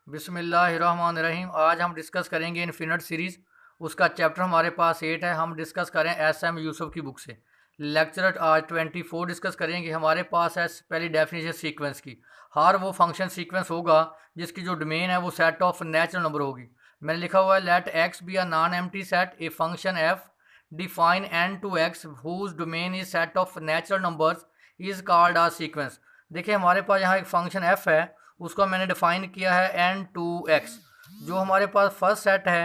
बिस्मिल्लाहिर्रहमानिर्रहीम। आज हम डिस्कस करेंगे इन्फिनिट सीरीज़। उसका चैप्टर हमारे पास 8 है। हम डिस्कस करें एस.एम. यूसुफ की बुक से। लेक्चर आज 24 डिस्कस करेंगे। हमारे पास है पहली डेफिनेशन सीक्वेंस की। हर वो फंक्शन सीक्वेंस होगा जिसकी जो डोमेन है वो सेट ऑफ नेचुरल नंबर होगी। मैंने लिखा हुआ है let X be a non empty set a function F define N to X whose domain is set of natural numbers is called a sequence. देखिए हमारे पास यहाँ एक फंक्शन एफ है, उसको मैंने डिफाइन किया है एन टू एक्स। जो हमारे पास फर्स्ट सेट है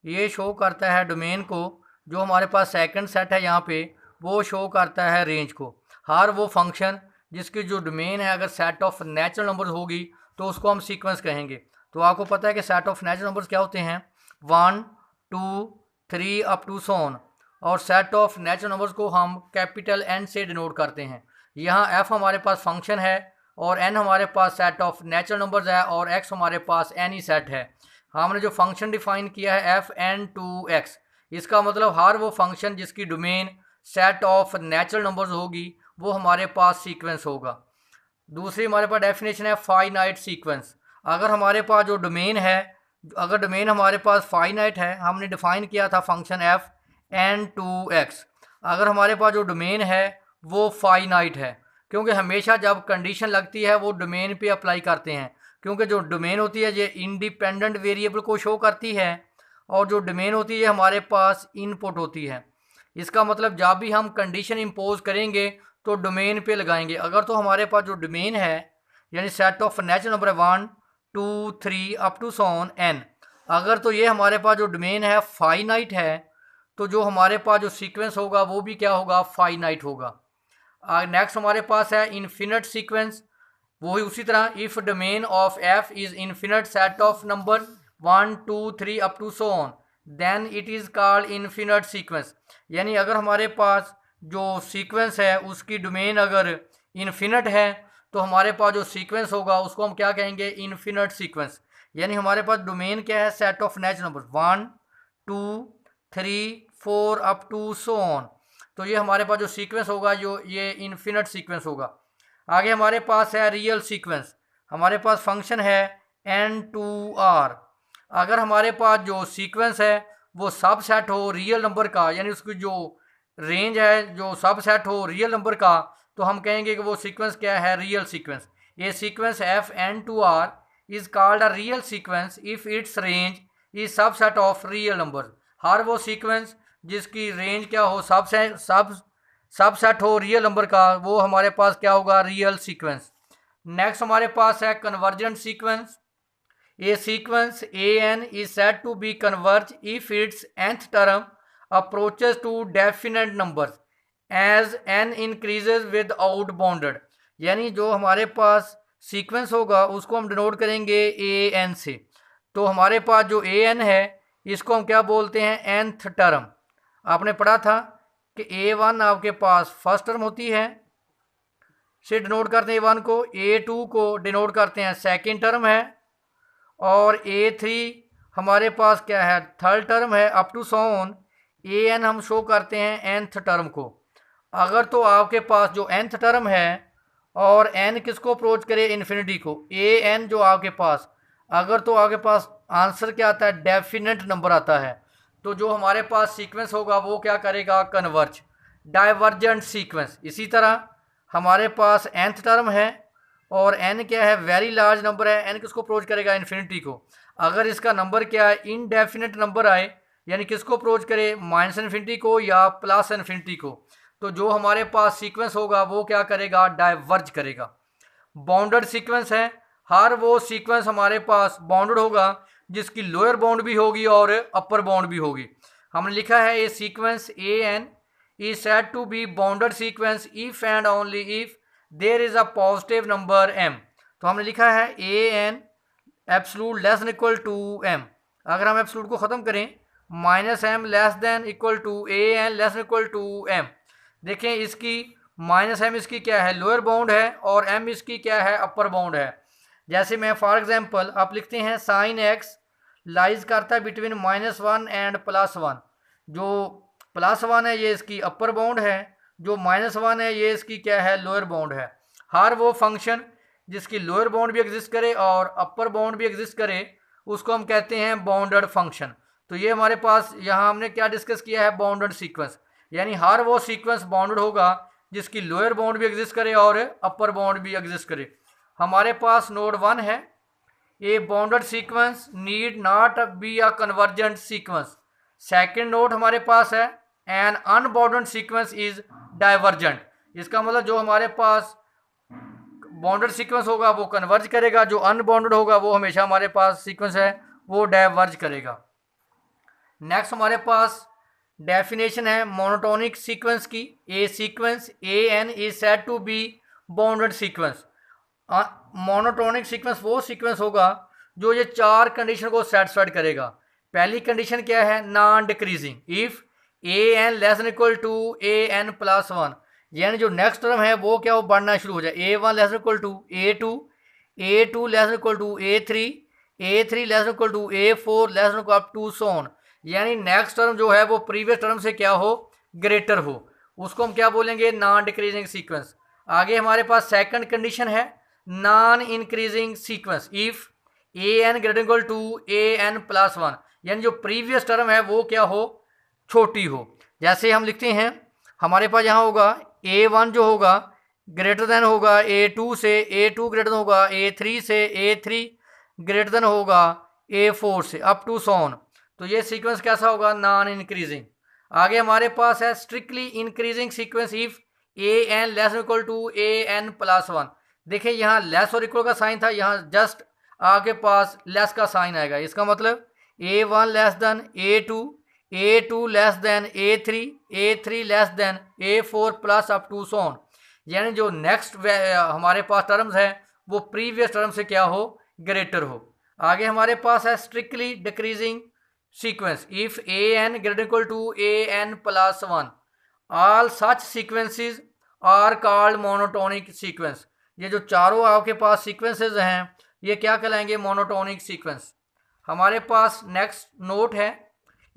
ये शो करता है डोमेन को, जो हमारे पास सेकंड सेट है यहाँ पे वो शो करता है रेंज को। हर वो फंक्शन जिसकी जो डोमेन है अगर सेट ऑफ नेचुरल नंबर्स होगी तो उसको हम सीक्वेंस कहेंगे। तो आपको पता है कि सेट ऑफ नेचुरल नंबर्स क्या होते हैं, 1 2 3 अप टू सोन। और सेट ऑफ नेचुरल नंबर्स को हम कैपिटल एन से डिनोट करते हैं। यहाँ एफ हमारे पास फंक्शन है और एन हमारे पास सेट ऑफ नेचुरल नंबर्स है और एक्स हमारे पास एनी सेट है। हमने जो फंक्शन डिफाइन किया है एफ एन टू एक्स, इसका मतलब हर वो फंक्शन जिसकी domain set of natural numbers होगी वो हमारे पास सीक्वेंस होगा। दूसरी हमारे पास डेफिनेशन है फाइनाइट सीक्वेंस। अगर हमारे पास जो डोमेन है, अगर डोमेन हमारे पास फाइनाइट है, हमने डिफाइन किया था function F N to X. अगर हमारे पास जो डोमेन है वो फाइनाइट है, क्योंकि हमेशा जब कंडीशन लगती है वो डोमेन पे अप्लाई करते हैं, क्योंकि जो डोमेन होती है ये इंडिपेंडेंट वेरिएबल को शो करती है और जो डोमेन होती है हमारे पास इनपुट होती है। इसका मतलब जब भी हम कंडीशन इम्पोज करेंगे तो डोमेन पे लगाएंगे। अगर तो हमारे पास जो डोमेन है यानी set of natural number 1 2 3 up to so on N, अगर तो ये हमारे पास जो डोमेन है फाइनाइट है तो जो हमारे पास जो सीक्वेंस होगा वो भी क्या होगा, फाइनाइट होगा। नेक्स्ट हमारे पास है इन्फिनिट सीक्वेंस। वही उसी तरह if domain of F is infinite set of number 1 2 3 up to so on then it is called infinite sequence. यानी अगर हमारे पास जो सीक्वेंस है उसकी डोमेन अगर इन्फिनिट है तो हमारे पास जो सीक्वेंस होगा उसको हम क्या कहेंगे, इन्फिनिट सीक्वेंस। यानी हमारे पास डोमेन क्या है, set of natural number 1 2 3 4 up to so on. तो ये हमारे पास जो सीक्वेंस होगा जो ये इन्फिनिट सीक्वेंस होगा। आगे हमारे पास है रियल सीक्वेंस। हमारे पास फंक्शन है एन टू आर। अगर हमारे पास जो सीक्वेंस है वो सब सेट हो रियल नंबर का, यानी उसकी जो रेंज है जो सब सेट हो रियल नंबर का, तो हम कहेंगे कि वो सीक्वेंस क्या है, रियल सीक्वेंस। ये sequence F N to R is called a real sequence if it's range is subset of real number. हर वो सीक्वेंस जिसकी रेंज क्या हो, सब सेट हो रियल नंबर का, वो हमारे पास क्या होगा, रियल सीक्वेंस। नेक्स्ट हमारे पास है convergent sequence. A sequence A N is set to be converge if it's nth term approaches to definite numbers as n increases without bounded. यानी जो हमारे पास सीक्वेंस होगा उसको हम डिनोट करेंगे ए एन से। तो हमारे पास जो ए एन है इसको हम क्या बोलते हैं, nth टर्म। आपने पढ़ा था कि A1 आपके पास फर्स्ट टर्म होती है से डिनोट करते हैं A1 को, A2 को डिनोट करते हैं सेकेंड टर्म है, और A3 हमारे पास क्या है, थर्ड टर्म है, अप टू सोन AN हम शो करते हैं nth टर्म को। अगर तो आपके पास जो nth टर्म है और n किसको अप्रोच करे, इन्फिनिटी को, AN जो आपके पास, अगर तो आपके पास आंसर क्या आता है, डेफिनेट नंबर आता है, तो जो हमारे पास सीक्वेंस होगा वो क्या करेगा, कन्वर्ज। डाइवर्जेंट सीक्वेंस इसी तरह हमारे पास nth टर्म है और n क्या है, वेरी लार्ज नंबर है, n किसको अप्रोच करेगा, इन्फिनिटी को। अगर इसका नंबर क्या है, इनडेफिनेट नंबर आए, यानी किसको अप्रोच करे, माइनस इन्फिनिटी को या प्लस इन्फिनिटी को, तो जो हमारे पास सीक्वेंस होगा वो क्या करेगा, डाइवर्ज करेगा। बाउंडेड सीक्वेंस है, हर वो सीक्वेंस हमारे पास बाउंडेड होगा जिसकी लोअर बाउंड भी होगी और अपर बाउंड भी होगी। हमने लिखा है a sequence A N is said to be bounded sequence if and only if there is a positive number m। तो हमने लिखा है a n absolute less than equal to m। अगर हम एब्सलूट को ख़त्म करें, minus m less than equal to A N less than equal to m। देखें इसकी माइनस m इसकी क्या है, लोअर बाउंड है, और m इसकी क्या है, अपर बाउंड है। जैसे मैं फॉर एग्जांपल आप लिखते हैं साइन x लाइज करता है बिटवीन -1 एंड +1। जो +1 है ये इसकी अपर बाउंड है, जो -1 है ये इसकी क्या है, लोअर बाउंड है। हर वो फंक्शन जिसकी लोअर बाउंड भी एग्जिस्ट करे और अपर बाउंड भी एग्जिस्ट करे, उसको हम कहते हैं बाउंडेड फंक्शन। तो ये हमारे पास यहाँ हमने क्या डिस्कस किया है, बाउंडेड सीक्वेंस, यानी हर वो सीक्वेंस बाउंडेड होगा जिसकी लोअर बाउंड भी एग्जिस्ट करे और अपर बाउंड भी एग्जिस्ट करे। हमारे पास नोड 1 है, a bounded sequence need not be a convergent sequence. Second note हमारे पास है, an unbounded sequence is divergent. इसका मतलब जो हमारे पास बाउंडेड सीक्वेंस होगा वो कन्वर्ज करेगा, जो अनबाउंडेड होगा वो हमेशा हमारे पास सीक्वेंस है वो डाइवर्ज करेगा। नेक्स्ट हमारे पास डेफिनेशन है मोनोटोनिक सीक्वेंस की, a sequence A N is said to be bounded sequence. Monotonic sequence वो सीक्वेंस होगा जो ये 4 कंडीशन को सेटिस्फाइड करेगा। पहली कंडीशन क्या है, non decreasing, if A N less than equal to A N plus 1, यानी जो नेक्स्ट टर्म है वो क्या, वो बढ़ना शुरू हो जाए, A1 less than equal to A2, A2 less than equal to A3, A3 less than equal to A4 less than equal to so on, यानी नेक्स्ट टर्म जो है वो प्रीवियस टर्म से क्या हो, ग्रेटर हो, उसको हम क्या बोलेंगे, नॉन डिक्रीजिंग सीक्वेंस। आगे हमारे पास सेकंड कंडीशन है non increasing sequence, if A N greater equal to A N plus 1, यानी जो प्रीवियस टर्म है वो क्या हो, छोटी हो। जैसे हम लिखते हैं हमारे पास यहाँ होगा A1 जो होगा ग्रेटर देन होगा A2 से, A2 ग्रेटर देन होगा A3 से, A3 ग्रेटर देन होगा A4 से, अप टू सो ऑन। तो ये सीक्वेंस कैसा होगा, नॉन इंक्रीजिंग। आगे हमारे पास है strictly increasing sequence, if A N less equal to A N plus 1। देखिए यहाँ लेस और इक्वल का साइन था, यहाँ जस्ट आगे पास लेस का साइन आएगा, इसका मतलब A1 less than A2, A2 less than A3, A3 less than A4 plus up to so on, यानी जो नेक्स्ट हमारे पास टर्म्स है वो प्रीवियस टर्म से क्या हो, ग्रेटर हो। आगे हमारे पास है strictly decreasing sequence, if A N greater equal to A N plus 1, all such sequences are called monotonic sequence. ये जो चारों आपके पास सीक्वेंसेस हैं ये क्या कहलाएंगे, मोनोटोनिक सीक्वेंस। हमारे पास नेक्स्ट नोट है,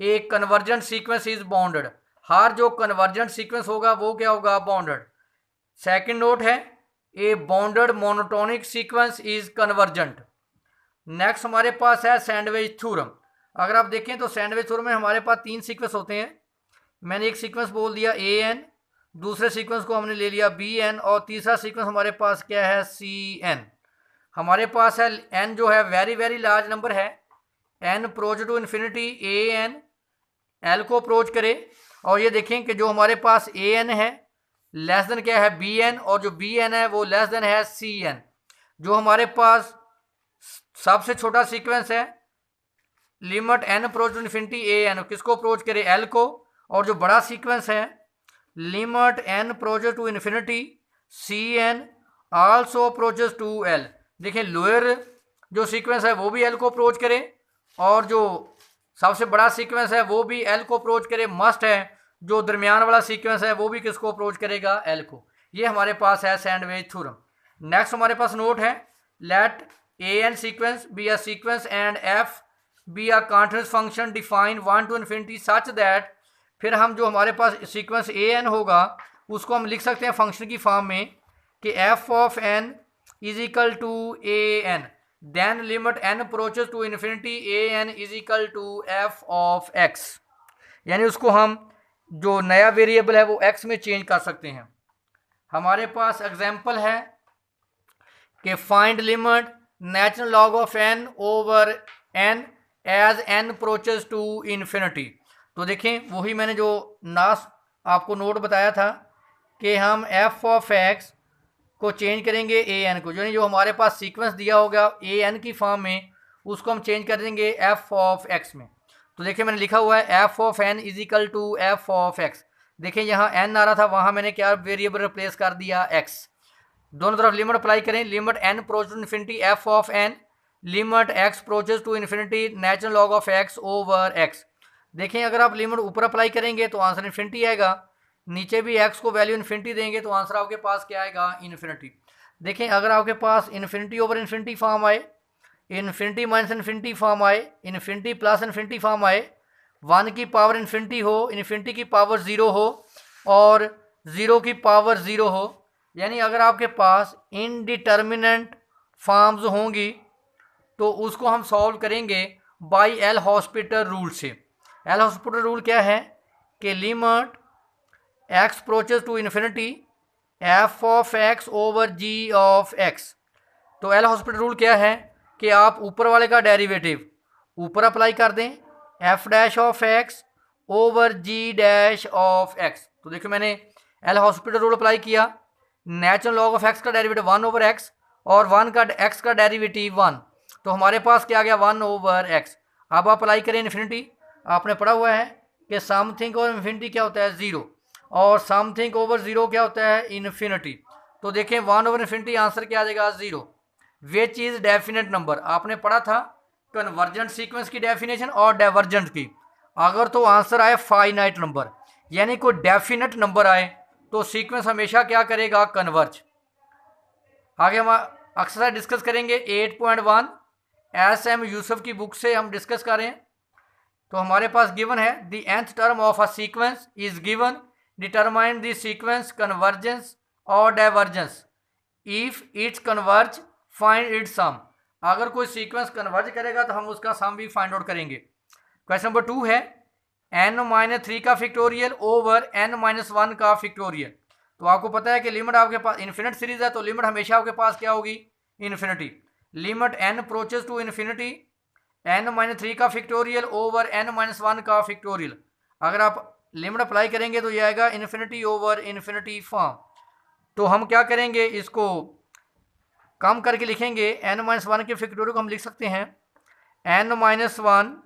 ए कन्वर्जेंट सीक्वेंस इज बाउंडेड, हर जो कन्वर्जेंट सीक्वेंस होगा वो क्या होगा, बाउंडेड। सेकंड नोट है, a bounded monotonic sequence is convergent. Next हमारे पास है सैंडविच थ्योरम। अगर आप देखें तो सैंडविच थ्योरम में हमारे पास 3 सीक्वेंस होते हैं, मैंने एक सीक्वेंस बोल दिया ए एन, दूसरे सीक्वेंस को हमने ले लिया बी एन, और तीसरा सीक्वेंस हमारे पास क्या है, सी एन। हमारे पास है एन जो है वेरी वेरी लार्ज नंबर है, n approach to infinity a n L को अप्रोच करे, और ये देखें कि जो हमारे पास ए एन है लेस देन क्या है, बी एन, और जो बी एन है वो लेस देन है सी एन। जो हमारे पास सबसे छोटा सीक्वेंस है limit n approach to infinity a n, किसको अप्रोच करे, एल को, और जो बड़ा सीक्वेंस है limit n approaches to infinity c n also approaches to L. देखें लोअर जो सीक्वेंस है वो भी एल को अप्रोच करे, और जो सबसे बड़ा सीक्वेंस है वो भी एल को अप्रोच करे, मस्ट है जो दरमियान वाला सीक्वेंस है वो भी किसको अप्रोच करेगा, एल को। ये हमारे पास है सैंडविच थ्योरम। नेक्स्ट हमारे पास नोट है, let a n sequence be a sequence and f be a continuous function define 1 to infinity such that, फिर हम जो हमारे पास सीक्वेंस ए एन होगा उसको हम लिख सकते हैं फंक्शन की फॉर्म में कि f of n is equal to A n, then limit n approaches to infinity a N is equal to f of x, यानी उसको हम जो नया वेरिएबल है वो एक्स में चेंज कर सकते हैं। हमारे पास एग्जांपल है कि find limit natural log of n over n as n approaches to infinity. तो देखें वही मैंने जो आपको नोट बताया था कि हम एफ ऑफ एक्स को चेंज करेंगे ए एन को, यानी जो हमारे पास सीक्वेंस दिया होगा ए एन की फॉर्म में उसको हम चेंज कर देंगे एफ ऑफ एक्स में। तो देखिए मैंने लिखा हुआ है f of n is equal to f of x. देखिए यहाँ एन आ रहा था, वहाँ मैंने क्या वेरिएबल रिप्लेस कर दिया एक्स। दोनों तरफ लिमिट अप्लाई करें, limit n approach to infinity f of n, limit x approaches to infinity natural log of x over x. देखें अगर आप लिमिट ऊपर अप्लाई करेंगे तो आंसर इन्फिनिटी आएगा, नीचे भी एक्स को वैल्यू इन्फिनिटी देंगे तो आंसर आपके पास क्या आएगा, इन्फिनिटी। देखें अगर आपके पास इन्फिनिटी ओवर इन्फिनिटी फॉर्म आए, इन्फिनिटी माइनस इन्फिनिटी फॉर्म आए, इन्फिनिटी प्लस इन्फिनिटी फॉर्म आए, 1 की पावर इन्फिनिटी हो, इन्फिनिटी की पावर 0 हो और 0 की पावर 0 हो, यानी अगर आपके पास इनडिटर्मिनेंट फॉर्म्स होंगी तो उसको हम सॉल्व करेंगे बाय एल हॉस्पिटल रूल से। एल हॉस्पिटल रूल क्या है कि limit x approaches to infinity f of x over g of x. तो एल हॉस्पिटल रूल क्या है कि आप ऊपर वाले का डेरिवेटिव ऊपर अप्लाई कर दें, f dash of x over g dash of x. तो देखो मैंने एल हॉस्पिटल रूल अप्लाई किया, नेचुरल लॉग ऑफ एक्स का डेरिवेटिव 1 ओवर एक्स और 1 का एक्स का डेरिवेटिव 1, तो हमारे पास क्या आ गया 1 ओवर एक्स। अब आप अप्लाई करें इन्फिनिटी। आपने पढ़ा हुआ है कि समथिंग ओवर इन्फिनिटी क्या होता है 0 और समथिंग ओवर 0 क्या होता है इन्फिनिटी। तो देखें 1 ओवर इन्फिनिटी आंसर क्या आ जाएगा 0, विच इज़ डेफिनेट नंबर। आपने पढ़ा था कन्वर्जेंट सीक्वेंस की डेफिनेशन और डाइवर्जेंट की। अगर तो आंसर आए फाइनाइट नंबर यानी कोई डेफिनेट नंबर आए तो सीक्वेंस हमेशा क्या करेगा कन्वर्ज। आगे हम एक्सरसाइज डिस्कस करेंगे 8.1 एस.एम. यूसुफ की बुक से हम डिस्कस करें। तो हमारे पास गिवन है the nth term of a sequence is given, determine the sequence convergence और divergence, if its converge find its sum. अगर कोई सीक्वेंस कन्वर्ज करेगा तो हम उसका सम भी फाइंड आउट करेंगे। क्वेश्चन नंबर 2 है n-3 का फैक्टोरियल ओवर n-1 का फैक्टोरियल। तो आपको पता है कि लिमिट आपके पास इन्फिनिट सीरीज है तो लिमिट हमेशा आपके पास क्या होगी infinity. Limit n approaches to infinity n-3 का फैक्टोरियल ओवर n-1 का फैक्टोरियल। अगर आप लिमिट अप्लाई करेंगे तो ये आएगा इन्फिनिटी ओवर इन्फिनिटी फॉर्म। तो हम क्या करेंगे इसको कम करके लिखेंगे, n-1 के फैक्टोरियल को हम लिख सकते हैं n-1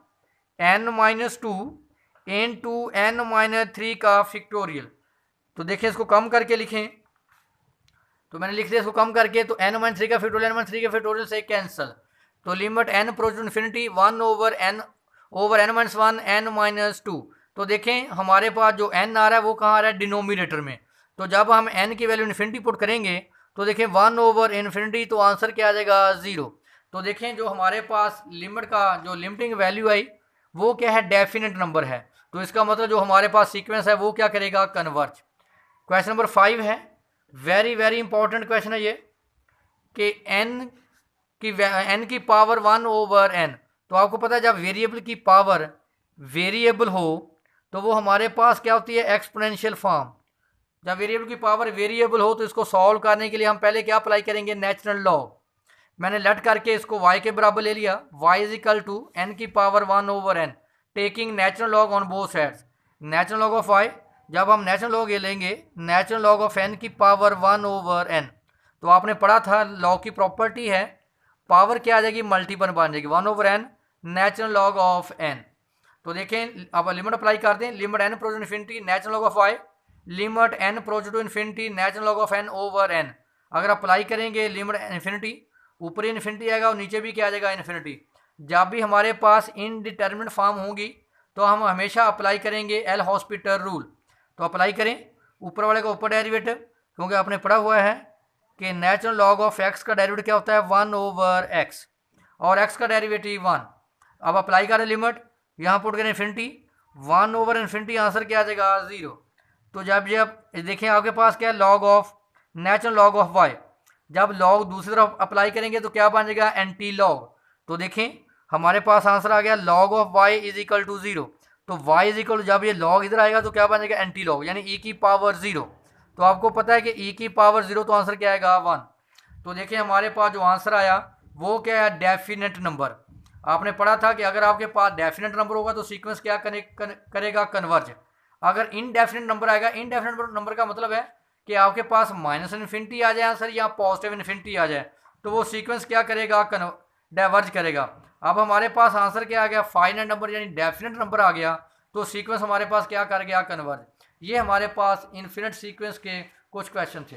n-2 इनटू n-3 का फैक्टोरियल। तो देखिए इसको कम करके लिखें, तो मैंने लिख दिया इसको कम करके। तो n-3 का फैक्टोरियल n-3 के फैक्टोरियल से कैंसिल, तो limit n approach to infinity 1 over n-1 n-2। तो देखें हमारे पास जो n आ रहा है वो कहाँ आ रहा है डिनोमिनेटर में। तो जब हम n की वैल्यू इन्फिनिटी पुट करेंगे तो देखें 1 ओवर इन्फिनिटी, तो आंसर क्या आ जाएगा 0। तो देखें जो हमारे पास लिमिट का जो लिमिटिंग वैल्यू आई वो क्या है डेफिनेट नंबर है। तो इसका मतलब जो हमारे पास सीक्वेंस है वो क्या करेगा कन्वर्ज। क्वेश्चन नंबर 5 है, वेरी वेरी इंपॉर्टेंट क्वेश्चन है ये कि n की पावर 1 ओवर n। तो आपको पता है जब वेरिएबल की पावर वेरिएबल हो तो वो हमारे पास क्या होती है एक्सपोनेंशियल फॉर्म। जब वेरिएबल की पावर वेरिएबल हो तो इसको सॉल्व करने के लिए हम पहले क्या अप्लाई करेंगे नेचुरल लॉग। मैंने लेट करके इसको y के बराबर ले लिया, y is equal to n की power 1 over n taking natural log on both sides. Natural log of y, जब हम नेचुरल लॉग ये लेंगे नेचुरल लॉग ऑफ n की पावर 1 ओवर n। तो आपने पढ़ा था लॉग की प्रॉपर्टी है पावर क्या आ जाएगी मल्टीपल बन जाएगी 1 over n natural log of n। तो देखें अब लिमिट अप्लाई कर दें, limit n approach to infinity natural log of y, limit n approach to infinity natural log of n over n। अगर अप्लाई करेंगे लिमिट इन्फिनिटी, ऊपर infinity आएगा और नीचे भी क्या आ जाएगा इन्फिनिटी। जब भी हमारे पास इनडिटर्मिनेट फॉर्म होगी तो हम हमेशा अप्लाई करेंगे एल हॉस्पिटल रूल। तो अप्लाई करें ऊपर वाले का ऊपर डेरिवेटिव, क्योंकि आपने पढ़ा हुआ है कि नेचुरल लॉग ऑफ एक्स का डेरिवेटिव क्या होता है 1 ओवर एक्स और एक्स का डेरिवेटिव 1। अब अप्लाई करें लिमिट, यहाँ पुट करें इन्फिनिटी 1 ओवर इन्फिनिटी, आंसर क्या आ जाएगा 0। तो जब देखें आपके पास क्या है log of natural log of y, जब लॉग दूसरी तरफ अप्लाई करेंगे तो क्या बन जाएगा एंटी लॉग। तो देखें हमारे पास आंसर आ गया log of y is equal to 0। तो y इज इक्वल टू जब ये लॉग इधर आएगा तो क्या बन जाएगा एंटी लॉग यानी e की पावर 0। तो आपको पता है कि e की पावर 0 तो आंसर क्या आएगा 1। तो देखिए हमारे पास जो आंसर आया वो क्या है डेफिनेट नंबर। आपने पढ़ा था कि अगर आपके पास डेफिनेट नंबर होगा तो सीक्वेंस क्या करेगा कन्वर्ज। अगर इनडेफिनेट नंबर आएगा, इनडेफिनेट नंबर का मतलब है कि आपके पास माइनस इन्फिनिटी आ जाए आंसर या पॉजिटिव इन्फिनिटी आ जाए तो वो सीक्वेंस क्या करेगा डाइवर्ज करेगा। अब हमारे पास आंसर क्या आ गया फाइनाइट नंबर यानी डेफिनेट नंबर आ गया, तो सीक्वेंस हमारे पास क्या कर गया कन्वर्ज। ये हमारे पास इन्फिनिट सीक्वेंस के कुछ क्वेश्चन थे।